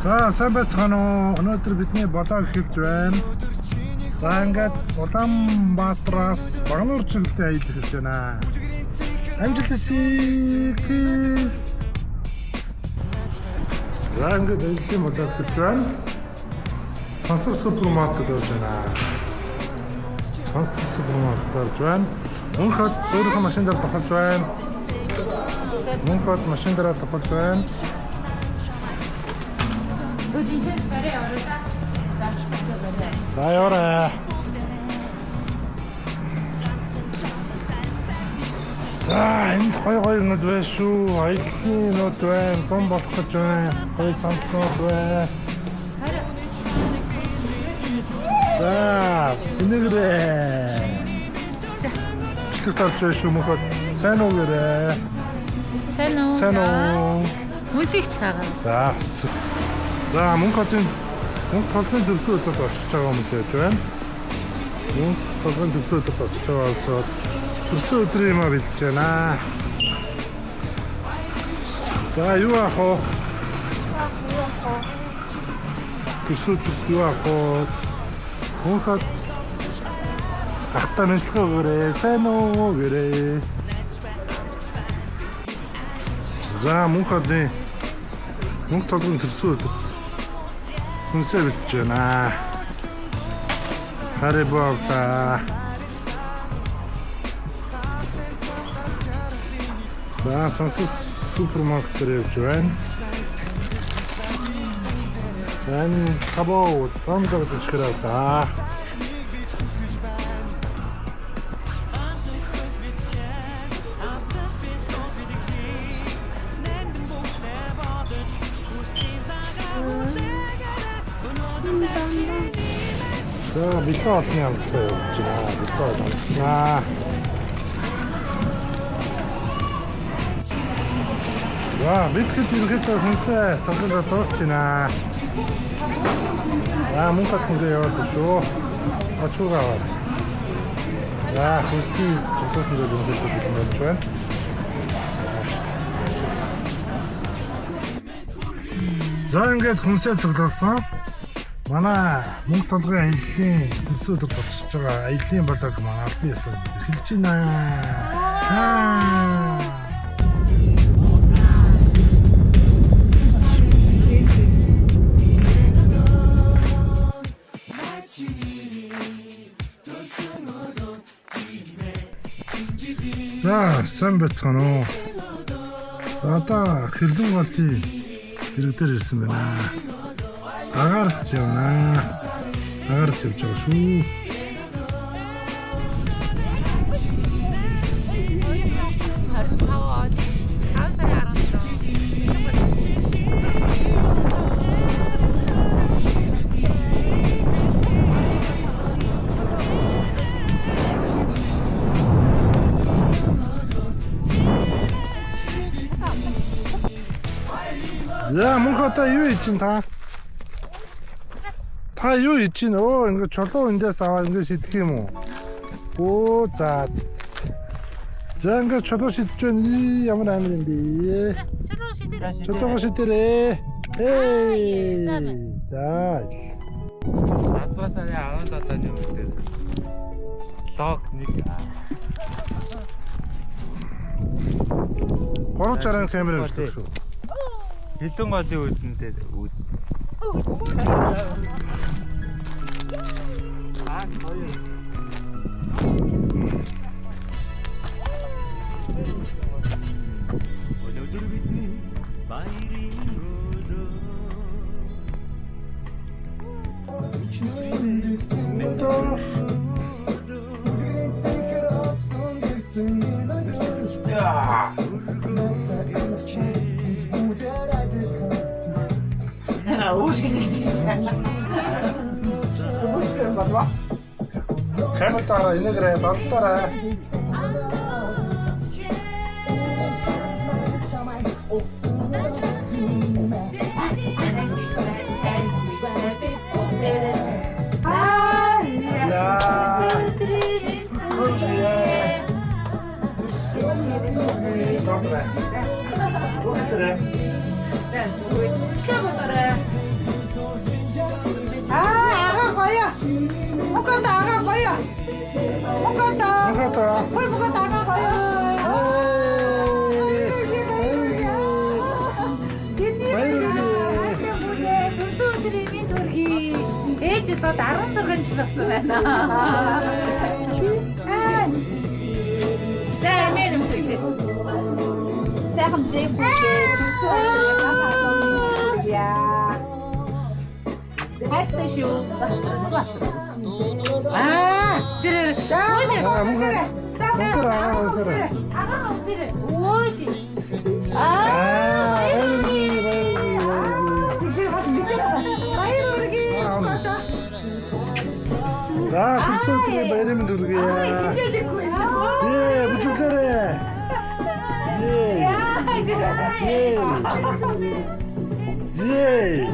За сайн байцгаана уу. Өнөөдөр бидний болоо эхэлж байна. За ингээд Улаанбаатараас Багнуур чиглэлтэй аялал эхэлж байна. Амжилт хүсье. За ингээд аяллаа болоо эхэлж байна. Сансар супермаркет орж байна. Сансар супермаркет орж байна. Мөнхөд өөрийнхөө машин дээр тохолж байна. Мөнхөд машин дээр тохолж байна. Дайора. За энэ гой нүд байна шүү. Аяллаа нүд байна. Том болох гэж байна. Гой самтнууд байна. За энэгрээ. Чөлөөт орж байна шүү мөхөд. Сайн уу гэрээ. Сайн уу. Музикч байгаа. За мөнхөдийн толгойн дөрсөө өдөрт очиж байгаа хүмүүс яаж байна? Мөнх толгойн дөрсөө өдөрт очиж байгаагаас дөрсөө өдрийн юм бэлдэж байна. За юу аах вэ? Дөрсөө өдөрт юу аах вэ? Мөнхөд ахтаа мэслэхөө гэрээ. Сайн уу гэрээ. За мөнхөдийн мөнх толгойн дөрсөө өдөрт хүнсээ бэлдэж байна. Харибавта. За сансар супермаркетээр явж байна. Сан хабоо томдор зэчгэрээ та. За бэлэн олны амттай явж байна. Бэлэн олно. За битгэд ирэхэд хүнсээ цогцолд дуусч байна. За мөнхөд хүнсээ яваад шүү. Очуугаа. За хүнсний цогцолд дуусч байна. За ингээд хүнсээ цогцолсон. Манай мөнх толгойн аяллаа дөрсөө өдөр болчихж байгаа. Аяллаа болоог манай албан ёсоор эхэлж байна. За сайн байцгаана уу. За одоо хэрлэн галтын хэрэг дээр ирсэн байна. Агаарч явна. Агаарч явж байгаа шүү. За мөнхөд юу хийж чинь та? Та юу хийж чинь? Оо ингэ чулуу эндээс аваад ингэ шидэх юм уу? Оо за. За ингэ чулуу шидэж байна. Ямар амар юм бэ? Чулуу шидэрээ. Чулуу шидэрээ. Эй. За. Надбасаа 17-ны үедээ лог нэг 360 камер авчихсан шүү. Хилэн голын үдэндээ үд. Өнөөдөр бидний баярын өдөр. Камера инегрээ балтараа. Mukata aga koyo. Mukata. Mukata. Koy mukata aga koyo. Ээж одоо 16 жил болсон байна. За эмээ юм шиг. Сайхан зэв бүхээ. Яа. Хайртай шүү. Тэр Мухар. агаа усэр. Ой. За тэсэлтэй баярын дүргийа. Бүжигдэрээ. Ей.